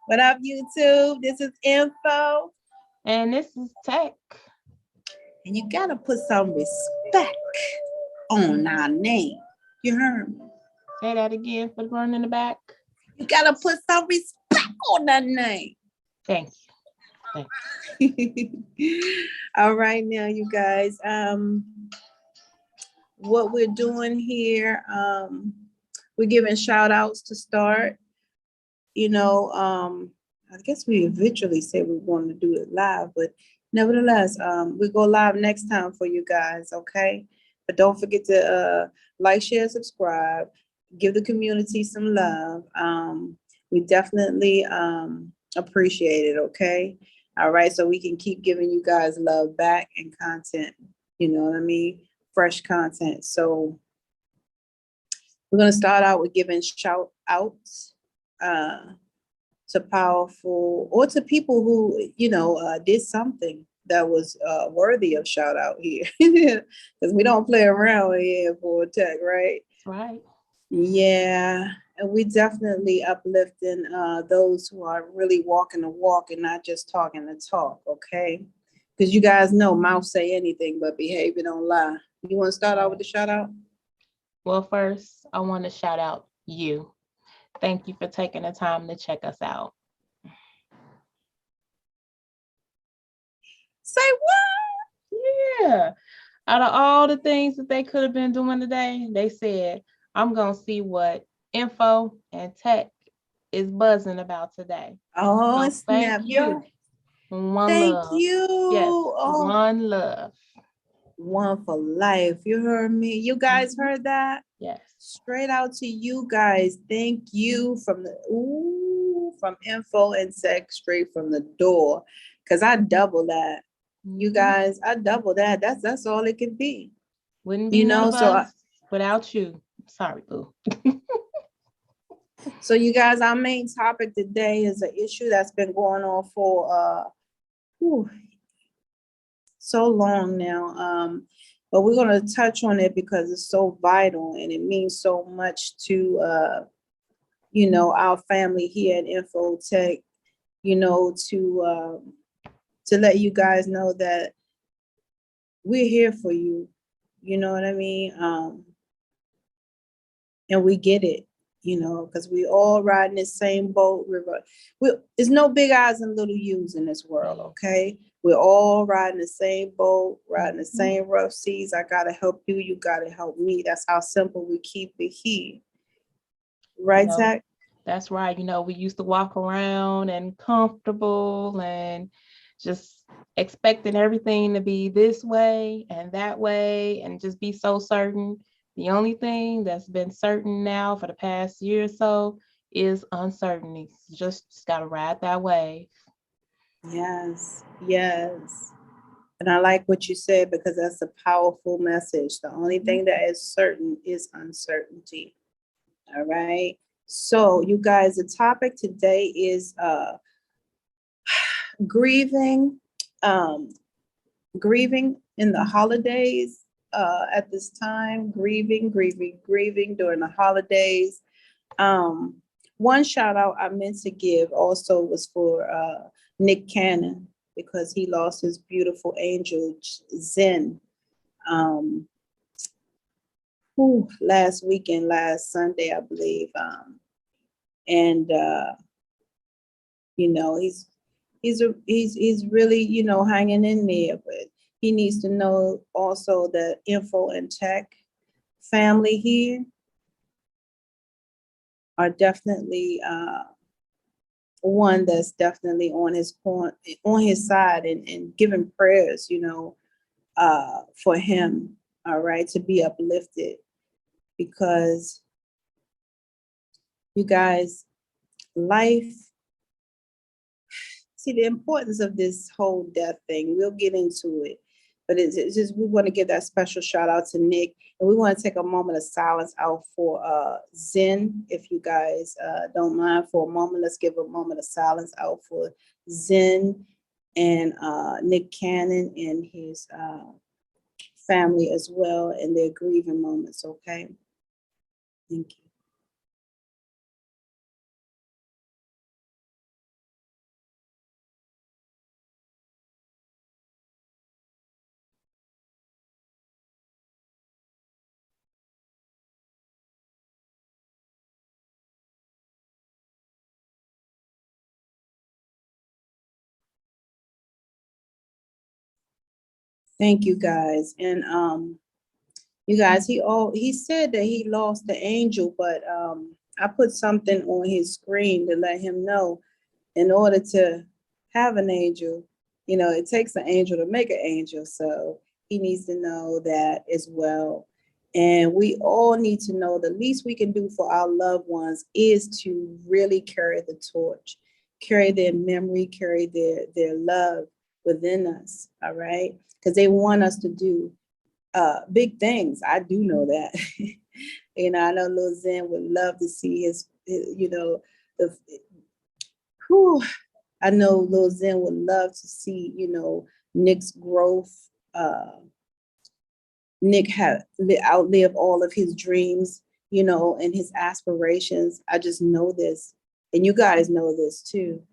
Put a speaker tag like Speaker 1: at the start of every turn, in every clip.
Speaker 1: What up, YouTube? This is Info.
Speaker 2: And this is Tech.
Speaker 1: And you gotta put some respect on our name. You heard me?
Speaker 2: Say that again for the one in the back.
Speaker 1: You gotta put some respect on that name.
Speaker 2: Thank you.
Speaker 1: All right, now you guys. What we're doing here, we're giving shout outs to start. I guess we eventually said we want to do it live, but nevertheless, we go live next time for you guys, okay? But don't forget to like, share, subscribe, give the community some love. We definitely appreciate it, okay? All right, so we can keep giving you guys love back and content, you know what I mean? Fresh content. So we're going to start out with giving shout outs to powerful or to people who, did something that was worthy of shout out here. Because we don't play around here for Tech, right?
Speaker 2: That's right.
Speaker 1: Yeah. And we definitely uplifting those who are really walking the walk and not just talking the talk, okay? Because you guys know mouth say anything, but behavior don't lie. You want to start out with the shout out?
Speaker 2: Well, first, I want to shout out you. Thank you for taking the time to check us out.
Speaker 1: Say what?
Speaker 2: Yeah. Out of all the things that they could have been doing today, they said, I'm going to see what Info and Tech is buzzing about today.
Speaker 1: Oh,
Speaker 2: So
Speaker 1: snap.
Speaker 2: thank you. One
Speaker 1: Thank
Speaker 2: love.
Speaker 1: you.
Speaker 2: Yes,
Speaker 1: Oh.
Speaker 2: one love.
Speaker 1: One for life. You heard me? You guys heard that?
Speaker 2: Yes.
Speaker 1: Straight out to you guys. Thank you from Info and Tech straight from the door. Cause I double that. You guys, I double that. That's all it can be.
Speaker 2: Wouldn't be none of us without you. Sorry, boo.
Speaker 1: So you guys, our main topic today is an issue that's been going on for so long now. But we're going to touch on it because it's so vital and it means so much to our family here at Infotech, to let you guys know that we're here for you. You know what I mean? And we get it, because we all ride in the same boat. There's no big eyes and little U's in this world, okay? We're all riding the same boat, riding the same rough seas. I gotta help you, you gotta help me. That's how simple we keep it here. Right, Zach?
Speaker 2: That's right. We used to walk around and comfortable and just expecting everything to be this way and that way and just be so certain. The only thing that's been certain now for the past year or so is uncertainty. Just got to ride that wave.
Speaker 1: Yes. And I like what you said because that's a powerful message. The only thing that is certain is uncertainty. All right. So you guys, the topic today is grieving in the holidays at this time, grieving during the holidays. One shout out I meant to give also was for Nick Cannon because he lost his beautiful angel Zen last Sunday, I believe. And he's really, hanging in there, but he needs to know also that Info and Tech family here are definitely one that's definitely on his side and giving prayers, for him, all right, to be uplifted, because you guys, life, see the importance of this whole death thing. We'll get into it, but it's just, we want to give that special shout out to Nick, and we want to take a moment of silence out for Zen. If you guys don't mind, for a moment, let's give a moment of silence out for Zen and Nick Cannon and his family as well, and their grieving moments. Okay, thank you. Thank you guys. And you guys, he said that he lost the angel, but I put something on his screen to let him know in order to have an angel, it takes an angel to make an angel. So he needs to know that as well. And we all need to know the least we can do for our loved ones is to really carry the torch, carry their memory, carry their love within us. All right. Because they want us to do big things. I do know that. I know Lil Zen would love to see the whew, I know Lil Zen would love to see, Nick's growth. Nick had outlived all of his dreams, and his aspirations. I just know this, and you guys know this too.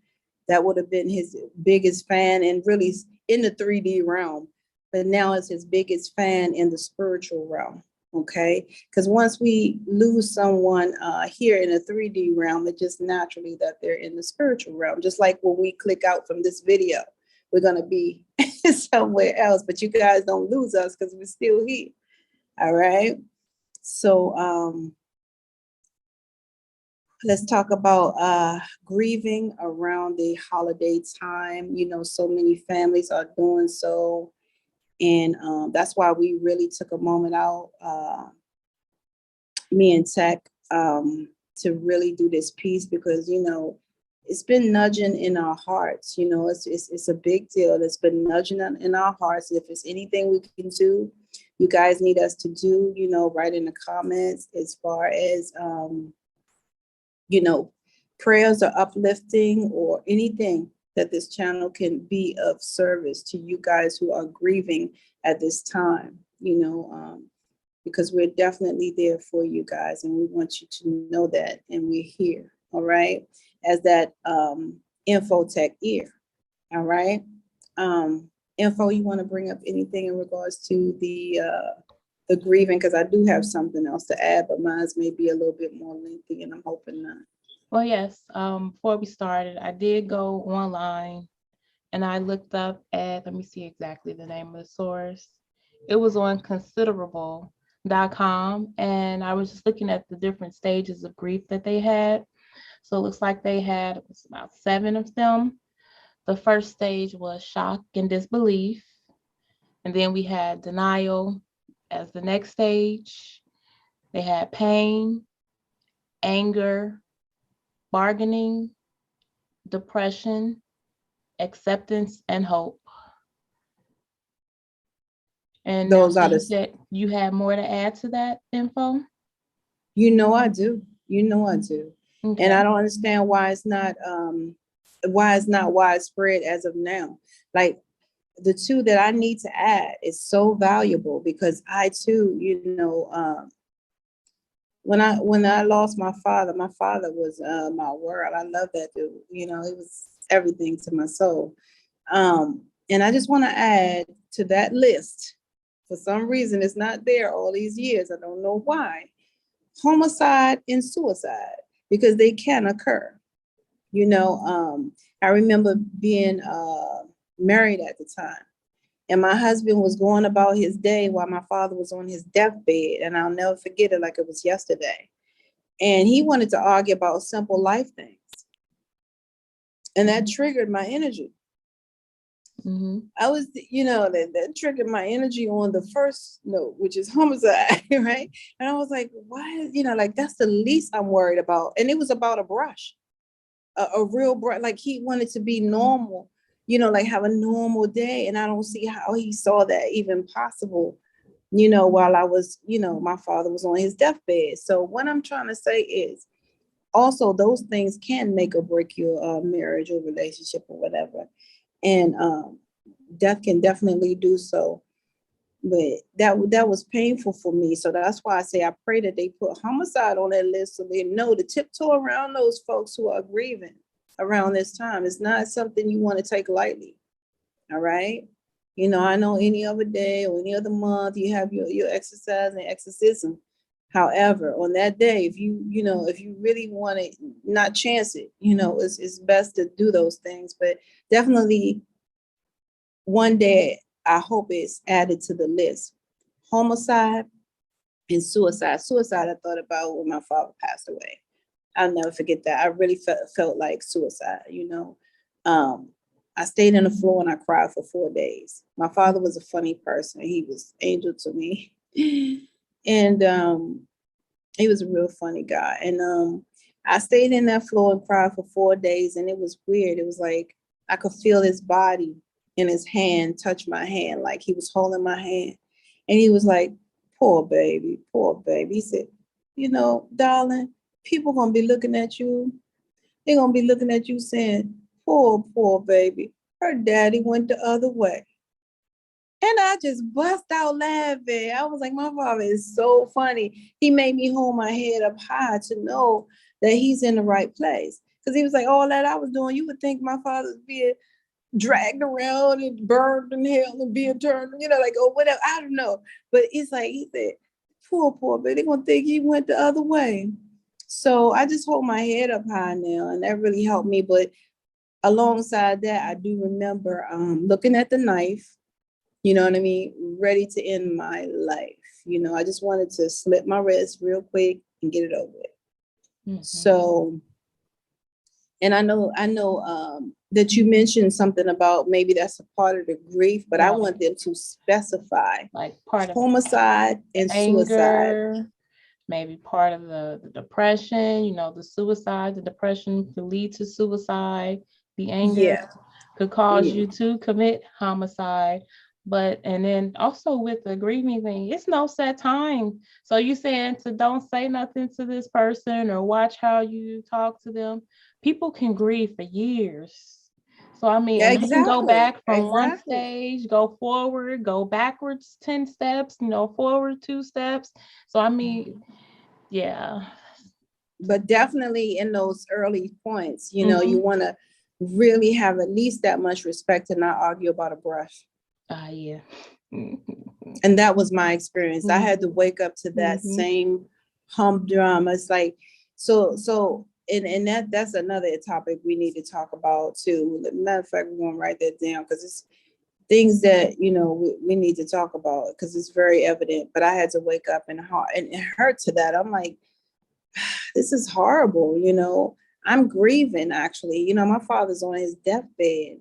Speaker 1: That would have been his biggest fan, and really in the 3D realm. But now it's his biggest fan in the spiritual realm. Okay, because once we lose someone here in the 3D realm, it's just naturally that they're in the spiritual realm. Just like when we click out from this video, we're gonna be somewhere else. But you guys don't lose us because we're still here. All right. So let's talk about grieving around the holiday time. So many families are doing so. And that's why we really took a moment out, me and Tech, to really do this piece because, it's been nudging in our hearts. It's a big deal. It's been nudging in our hearts. If it's anything we can do, you guys need us to do, write in the comments as far as, prayers are uplifting or anything that this channel can be of service to you guys who are grieving at this time, because we're definitely there for you guys and we want you to know that, and we're here, all right, as that infotech ear, all right. Info, you want to bring up anything in regards to the grieving? Because I do have something else to add, but mine's may be a little bit more lengthy, and I'm hoping not.
Speaker 2: Well, yes. Before we started, I did go online and I looked up at, let me see exactly the name of the source. It was on considerable.com, and I was just looking at the different stages of grief that they had. So it looks like they had, it was about 7 of them. The first stage was shock and disbelief. And then we had denial as the next stage. They had pain, anger, bargaining, depression, acceptance, and hope. And now,
Speaker 1: Those
Speaker 2: so
Speaker 1: are
Speaker 2: you
Speaker 1: the,
Speaker 2: said you had more to add to that info?
Speaker 1: I do. I do. And
Speaker 2: Okay.
Speaker 1: I don't understand why it's not widespread as of now. Like the two that I need to add is so valuable because I too, when I lost my father was my world. I love that dude. It was everything to my soul. And I just want to add to that list. For some reason, it's not there all these years. I don't know why. Homicide and suicide, because they can occur. I remember being married at the time, and my husband was going about his day while my father was on his deathbed, and I'll never forget it like it was yesterday. And he wanted to argue about simple life things, and that triggered my energy.
Speaker 2: Mm-hmm.
Speaker 1: I was, that triggered my energy on the first note, which is homicide, right? And I was like, why, like that's the least I'm worried about. And it was about a brush, a real brush. Like he wanted to be normal, like have a normal day. And I don't see how he saw that even possible, while I was, my father was on his deathbed. So what I'm trying to say is also those things can make or break your marriage or relationship or whatever. And death can definitely do so. But that was painful for me. So that's why I say I pray that they put homicide on that list so they know to tiptoe around those folks who are grieving around this time. It's not something you want to take lightly. All right. I know any other day or any other month you have your exercise and exorcism. However, on that day, if you really want to not chance it, it's best to do those things. But definitely one day I hope it's added to the list. Homicide and suicide. Suicide, I thought about when my father passed away. I'll never forget that. I really felt like suicide, you know. I stayed on the floor and I cried for 4 days. My father was a funny person. He was angel to me. And he was a real funny guy. And I stayed in that floor and cried for 4 days, and it was weird. It was like I could feel his body and his hand touch my hand, like he was holding my hand. And he was like, poor baby, poor baby. He said, you know, darling, people gonna be looking at you. They're gonna be looking at you saying, poor, poor baby. Her daddy went the other way. And I just bust out laughing. I was like, my father is so funny. He made me hold my head up high to know that he's in the right place. Because he was like, all that I was doing, you would think my father's being dragged around and burned in hell and being turned, you know, like, or whatever. I don't know. But it's like, he said, poor, poor, but they're going to think he went the other way. So I just hold my head up high now, and that really helped me. But alongside that, I do remember looking at the knife, you know what I mean, ready to end my life. You know, I just wanted to slit my wrist real quick and get it over with. Mm-hmm. So, and I know that you mentioned something about maybe that's a part of the grief, but I want them to specify
Speaker 2: like part of
Speaker 1: homicide and
Speaker 2: anger,
Speaker 1: suicide.
Speaker 2: Maybe part of the depression, you know, the suicide, the depression could lead to suicide. The anger could cause you to commit homicide. But, and then also with the grieving thing, it's no set time. So you saying to don't say nothing to this person or watch how you talk to them. People can grieve for years. So, I mean, and they can go back from one stage, go forward, go backwards 10 steps, you know, forward 2 steps. So, I mean, yeah.
Speaker 1: But definitely in those early points, you know, you want to really have at least that much respect to not argue about a brush.
Speaker 2: Yeah.
Speaker 1: And that was my experience. I had to wake up to that same humdrum. It's like, and that's another topic we need to talk about too. Matter of fact, we're going to write that down because it's things that, you know, we need to talk about because it's very evident. But I had to wake up and it hurt to that. I'm like, this is horrible. You know, I'm grieving actually. You know, my father's on his deathbed.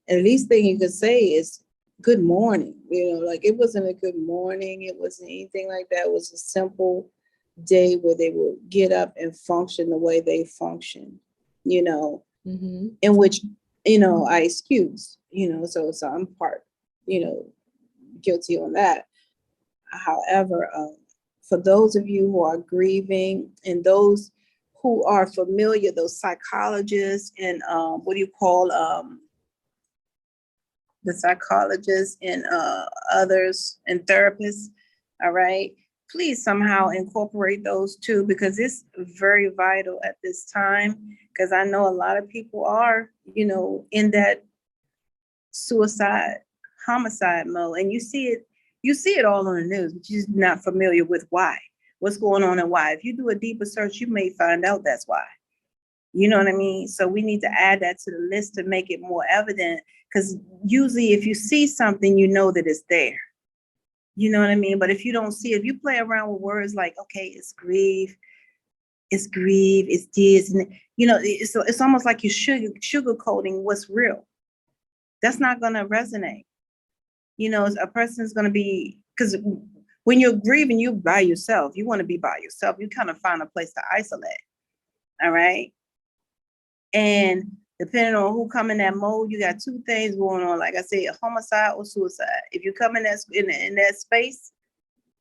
Speaker 1: And the least thing you could say is good morning. You know, like it wasn't a good morning. It wasn't anything like that. It was a simple day where they would get up and function the way they function, you know, in which, you know, I excuse, you know, so I'm part, you know, guilty on that. However, for those of you who are grieving and those who are familiar, those psychologists and what do you call the psychologists and others and therapists, all right, please somehow incorporate those too, because it's very vital at this time, because I know a lot of people are, you know, in that suicide, homicide mode, and you see it all on the news, but you're not familiar with what's going on and why. If you do a deeper search, you may find out that's why. You know what I mean? So we need to add that to the list to make it more evident, because usually if you see something, you know that it's there. You know what I mean? But if you don't see it, if you play around with words like, okay, it's grief, it's this, and you know, it's almost like you're sugarcoating what's real. That's not going to resonate. You know, a person is going to be, because when you're grieving, you're by yourself. You want to be by yourself. You kind of find a place to isolate. All right. And depending on who come in that mode, you got two things going on. Like I said, homicide or suicide. If you come in that space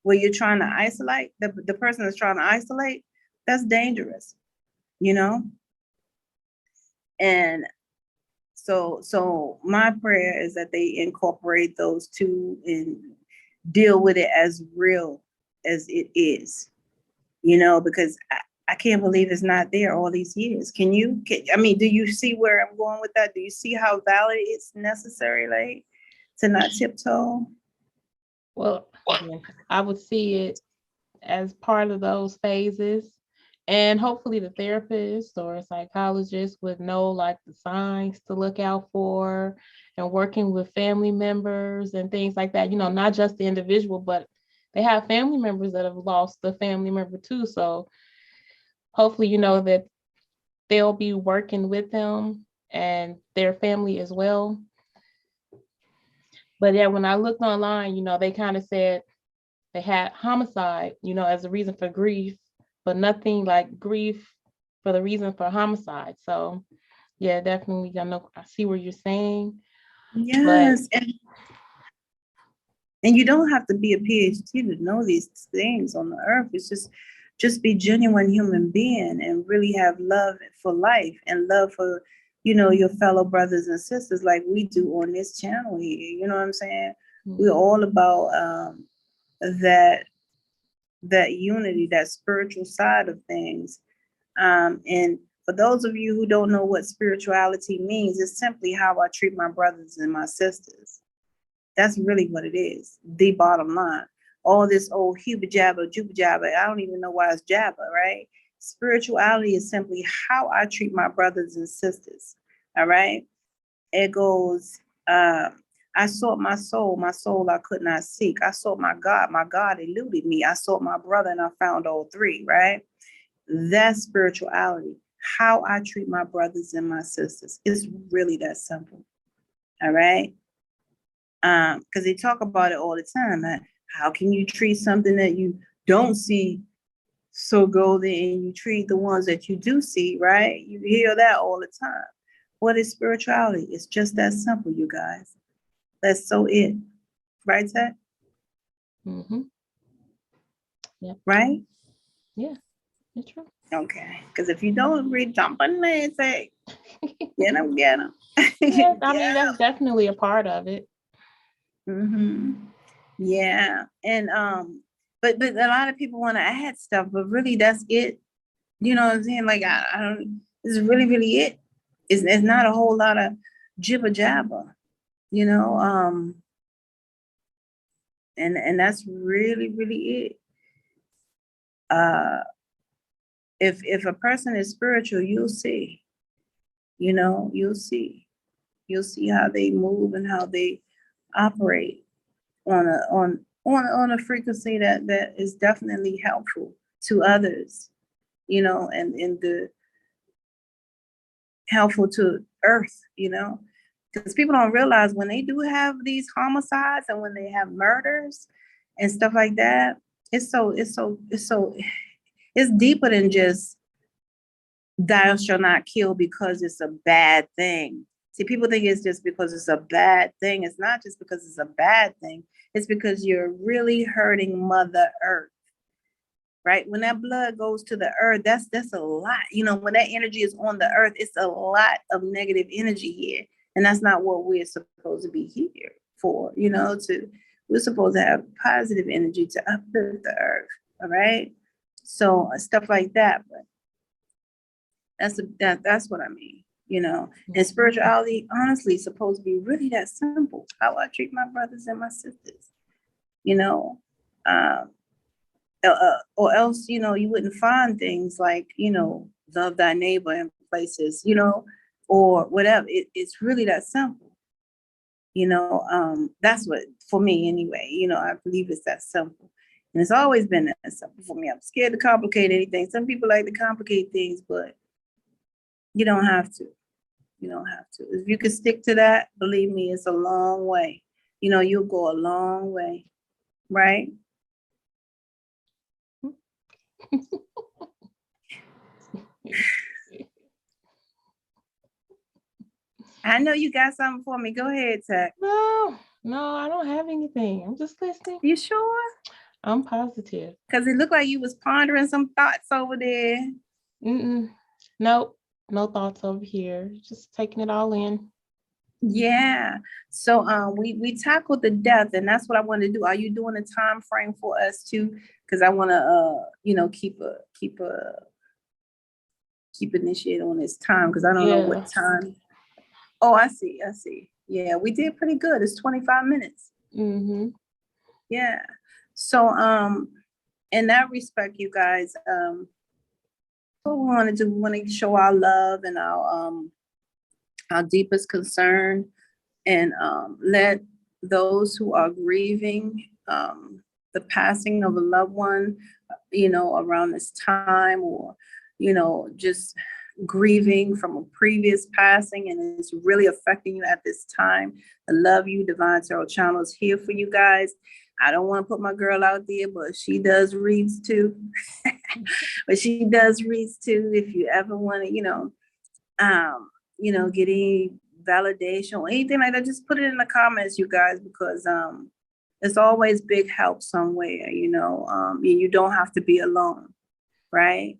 Speaker 1: where you're trying to isolate, the person that's trying to isolate, that's dangerous, you know? And so my prayer is that they incorporate those two and deal with it as real as it is, you know, because I can't believe it's not there all these years. Do you see where I'm going with that? Do you see how valid it's necessary, like, to not tiptoe?
Speaker 2: Well, I would see it as part of those phases. And hopefully the therapist or a psychologist would know like the signs to look out for, and working with family members and things like that, not just the individual, but they have family members that have lost a family member too. So hopefully, that they'll be working with them and their family as well. But yeah, when I looked online, they kind of said they had homicide, as a reason for grief, but nothing like grief for the reason for homicide. So yeah, definitely, I see what you're saying. But
Speaker 1: Yes, and you don't have to be a PhD to know these things on the earth. It's just be genuine human being and really have love for life and love for, your fellow brothers and sisters like we do on this channel here. You know what I'm saying? We're all about that unity, that spiritual side of things. And for those of you who don't know what spirituality means, it's simply how I treat my brothers and my sisters. That's really what it is, the bottom line. All this old Huba Jabba, Juba Jabba, I don't even know why it's Jabba, right? Spirituality is simply how I treat my brothers and sisters, all right? It goes, I sought my soul I could not seek. I sought my God eluded me. I sought my brother and I found all three, right? That's spirituality, how I treat my brothers and my sisters. It's really that simple, all right? Because they talk about it all the time. How can you treat something that you don't see so golden and you treat the ones that you do see, right? You hear that all the time. What is spirituality? It's just that simple, you guys. That's so it. Right, Ted?
Speaker 2: Mm-hmm. Yeah.
Speaker 1: Right?
Speaker 2: Yeah, it's true.
Speaker 1: Okay. Because if you don't agree, jump on there and say, get them.
Speaker 2: Yeah, I mean, that's definitely a part of it.
Speaker 1: Mm-hmm. Yeah. And but a lot of people want to add stuff, but really that's it. You know what I'm saying? Like I don't, this is really it. It's not a whole lot of jibber jabber, you know. And that's really it. If a person is spiritual, you'll see, you'll see how they move and how they operate on a frequency that is definitely helpful to others, and the helpful to earth, because people don't realize when they do have these homicides and when they have murders and stuff like that, it's deeper than just thou shalt not kill because it's a bad thing. See, people think it's just because it's a bad thing. It's not just because it's a bad thing. It's because you're really hurting Mother Earth, right? When that blood goes to the earth, that's a lot. When that energy is on the earth, it's a lot of negative energy here. And that's not what we're supposed to be here for, we're supposed to have positive energy to uplift the earth. All right. So stuff like that. But that's what I mean, and spirituality, honestly, is supposed to be really that simple. How I treat my brothers and my sisters, or else, you wouldn't find things like, love thy neighbor in places, or whatever. It's really that simple, that's what, for me anyway, I believe it's that simple. And it's always been that simple for me. I'm scared to complicate anything. Some people like to complicate things, but you don't have to. You don't have to. If you can stick to that, believe me, it's a long way. You'll go a long way, right? I know you got something for me. Go ahead, Tech.
Speaker 2: No, I don't have anything. I'm just listening.
Speaker 1: You sure?
Speaker 2: I'm positive.
Speaker 1: Because it looked like you was pondering some thoughts over there.
Speaker 2: Nope, no thoughts over here. Just taking it all in.
Speaker 1: Yeah. So we tackled the death, and that's what I want to do. Are you doing a time frame for us too? Because I want to keep initiated on this time, because I don't know what time. Oh, I see. Yeah, we did pretty good. It's 25 minutes.
Speaker 2: Mm-hmm.
Speaker 1: Yeah. So in that respect, you guys, what we want to do. We want to show our love and our deepest concern, and let those who are grieving the passing of a loved one, around this time, or, just grieving from a previous passing and it's really affecting you at this time. I love you. Divine Tarot Channel is here for you guys. I don't want to put my girl out there, but she does reads too. But she does reads too. If you ever want to, get any validation or anything like that, just put it in the comments, you guys, because it's always big help somewhere, you don't have to be alone, right?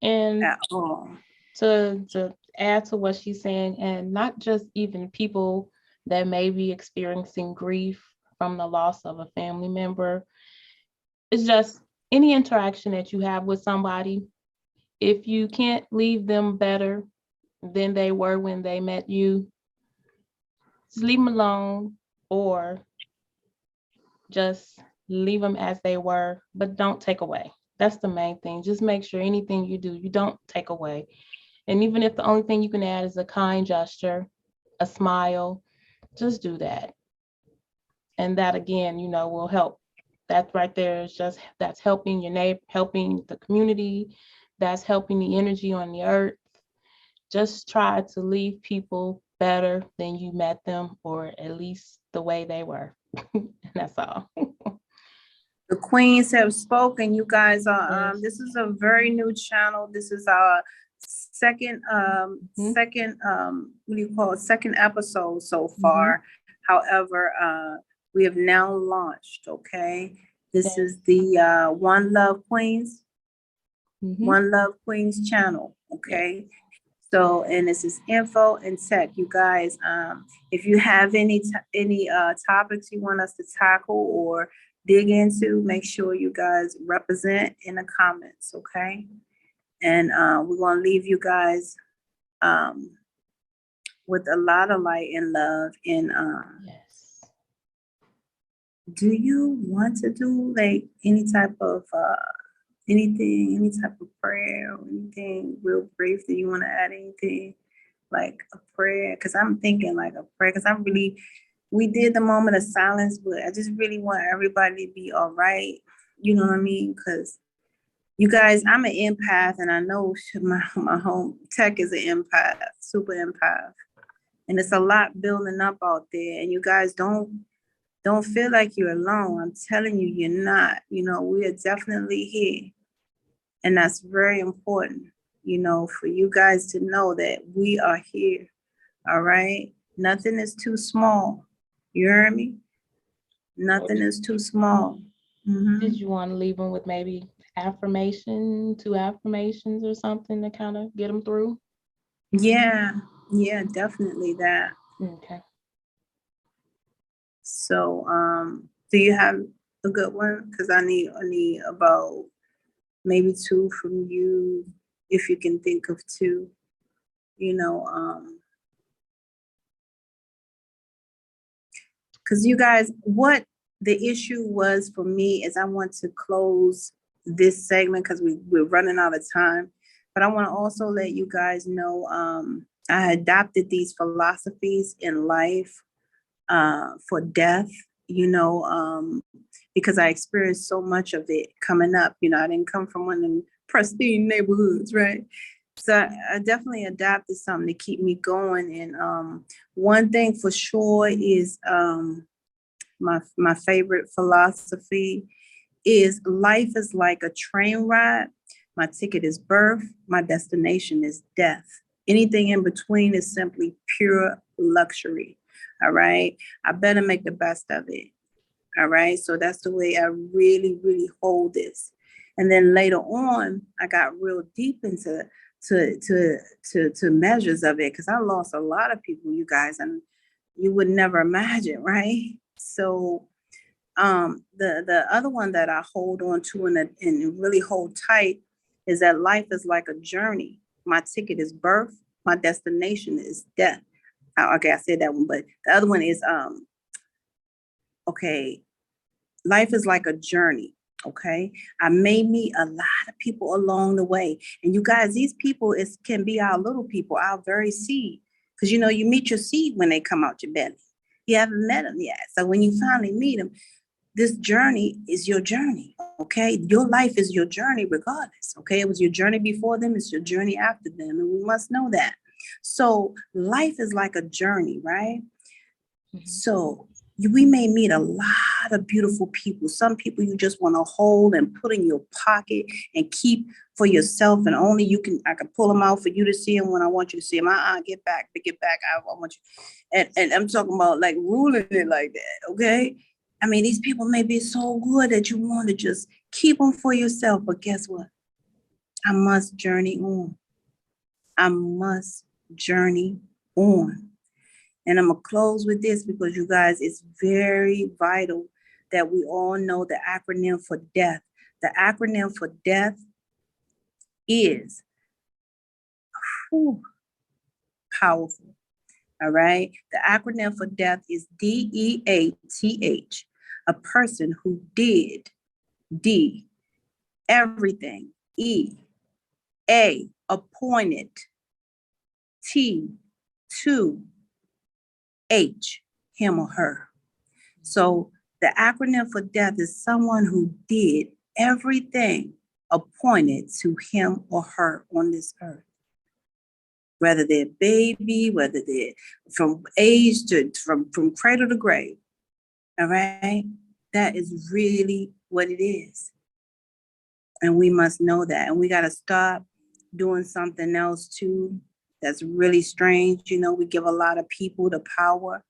Speaker 2: And
Speaker 1: at all.
Speaker 2: To add to what she's saying, and not just even people that may be experiencing grief from the loss of a family member, it's just any interaction that you have with somebody, if you can't leave them better than they were when they met you, just leave them alone, or just leave them as they were, but don't take away. That's the main thing. Just make sure anything you do, you don't take away. And even if the only thing you can add is a kind gesture, a smile, just do that. And that, again, will help. That right there is that's helping your neighbor, helping the community, that's helping the energy on the earth. Just try to leave people better than you met them, or at least the way they were. That's all.
Speaker 1: The queens have spoken. You guys are this is a very new channel. This is our second second episode so far. However, we have now launched. Okay, this is the One Love Queens, One Love Queens channel. Okay. So, and this is info and tech, you guys. If you have any topics you want us to tackle or dig into, make sure you guys represent in the comments, okay? And we're gonna leave you guys with a lot of light and love. And
Speaker 2: Yes.
Speaker 1: do you want to do like any type of any type of prayer or anything real brief? Do you want to add anything like a prayer? Because I'm thinking like a prayer, because we did the moment of silence, but I just really want everybody to be all right. You know what I mean? Because you guys, I'm an empath, and I know my home tech is an empath, super empath. And it's a lot building up out there. And you guys don't feel like you're alone. I'm telling you, you're not. We are definitely here. And that's very important, for you guys to know that we are here. All right. Nothing is too small. You hear me? Nothing is too small.
Speaker 2: Did you want to leave them with maybe two affirmations or something to kind of get them through?
Speaker 1: Yeah, definitely that.
Speaker 2: Okay.
Speaker 1: So, do you have a good one? Because I need about maybe two from you, if you can think of two. Because you guys, what the issue was for me is I want to close this segment because we're running out of time. But I want to also let you guys know I adopted these philosophies in life for death, because I experienced so much of it coming up. I didn't come from one of them pristine neighborhoods, right? So I definitely adapted something to keep me going. And one thing for sure is my favorite philosophy is life is like a train ride. My ticket is birth. My destination is death. Anything in between is simply pure luxury. All right. I better make the best of it. All right. So that's the way I really, really hold this. And then later on, I got real deep into measures of it, because I lost a lot of people, you guys, and you would never imagine, right? So the other one that I hold on to and really hold tight is that life is like a journey. My ticket is birth. My destination is death. Okay, I said that one, but the other one is okay. Life is like a journey. Okay. I may meet a lot of people along the way. And you guys, these people can be our little people, our very seed. Because you meet your seed when they come out your belly. You haven't met them yet. So when you finally meet them, this journey is your journey. Okay. Your life is your journey regardless. Okay. It was your journey before them, it's your journey after them. And we must know that. So life is like a journey, right? So we may meet a lot of beautiful people. Some people you just want to hold and put in your pocket and keep for yourself, and only I can pull them out for you to see them when I want you to see them. Get back. I want you. And I'm talking about like ruling it like that. Okay. I mean, these people may be so good that you want to just keep them for yourself. But guess what? I must journey on. I must journey on. And I'm going to close with this because you guys, it's very vital that we all know the acronym for death. The acronym for death is powerful. All right. The acronym for death is DEATH. A person who did D, everything. E, A, appointed. T, to. H, him or her. So the acronym for death is someone who did everything appointed to him or her on this earth. Whether they're baby, whether they're from age to from cradle to grave. All right. That is really what it is. And we must know that. And we got to stop doing something else too that's really strange. We give a lot of people the power.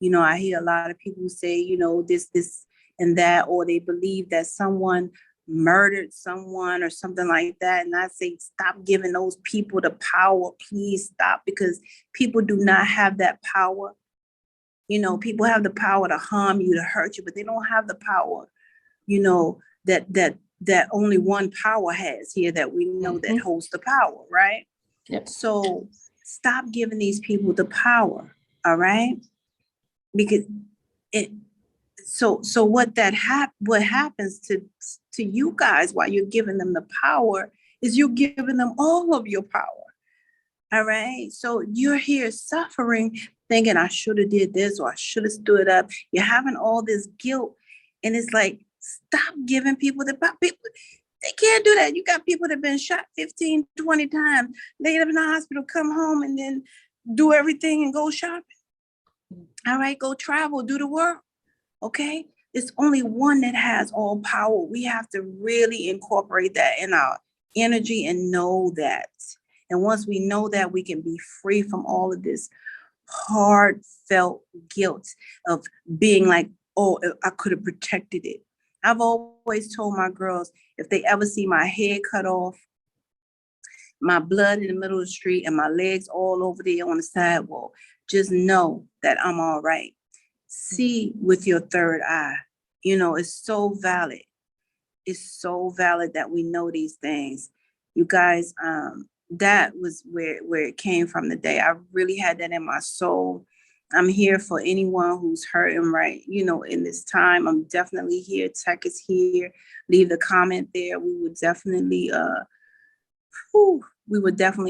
Speaker 1: I hear a lot of people say, this and that, or they believe that someone murdered someone or something like that. And I say, stop giving those people the power. Please stop, because people do not have that power. People have the power to harm you, to hurt you, but they don't have the power, that only one power has here that we know that holds the power, right?
Speaker 2: Yep.
Speaker 1: So stop giving these people the power, all right? Because what happens to you guys while you're giving them the power is you're giving them all of your power. All right. So you're here suffering, thinking I should have did this or I should have stood up. You're having all this guilt. And it's like, stop giving people the power. People, they can't do that. You got people that have been shot 15, 20 times. They live in the hospital, come home and then do everything and go shopping. All right, go travel, do the work. Okay. It's only one that has all power. We have to really incorporate that in our energy and know that. And once we know that, we can be free from all of this heartfelt guilt of being like, oh, I could have protected it. I've always told my girls, if they ever see my head cut off, my blood in the middle of the street, and my legs all over there on the sidewalk, just know that I'm all right. See with your third eye. It's so valid. It's so valid that we know these things. You guys, that was where it came from today. I really had that in my soul. I'm here for anyone who's hurting right, in this time. I'm definitely here. Tech is here. Leave the comment there. We would definitely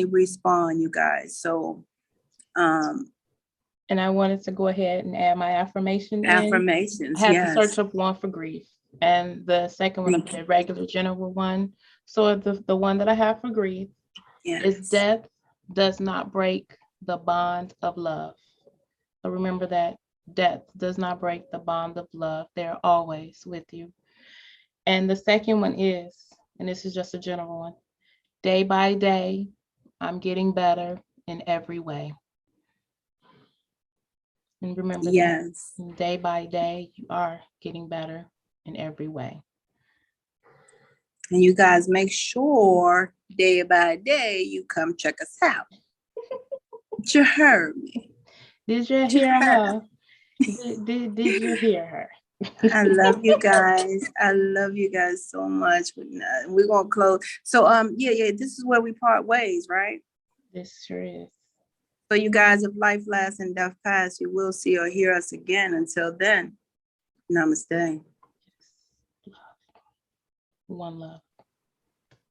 Speaker 1: respond, you guys. So
Speaker 2: and I wanted to go ahead and add my affirmations.
Speaker 1: I
Speaker 2: had to search up one for grief, and the second one, the regular general one. So the one that I have for grief is death does not break the bond of love. So remember that death does not break the bond of love. They're always with you. And the second one is, and this is just a general one, day by day, I'm getting better in every way. And remember that day by day, you are getting better in every way.
Speaker 1: And you guys make sure day by day you come check us out. You heard me.
Speaker 2: Did you hear her? Did you hear her?
Speaker 1: I love you guys. I love you guys so much. We're gonna close. So this is where we part ways, right?
Speaker 2: This sure is.
Speaker 1: So you guys, if life lasts and death pass, you will see or hear us again. Until then, namaste.
Speaker 2: One love.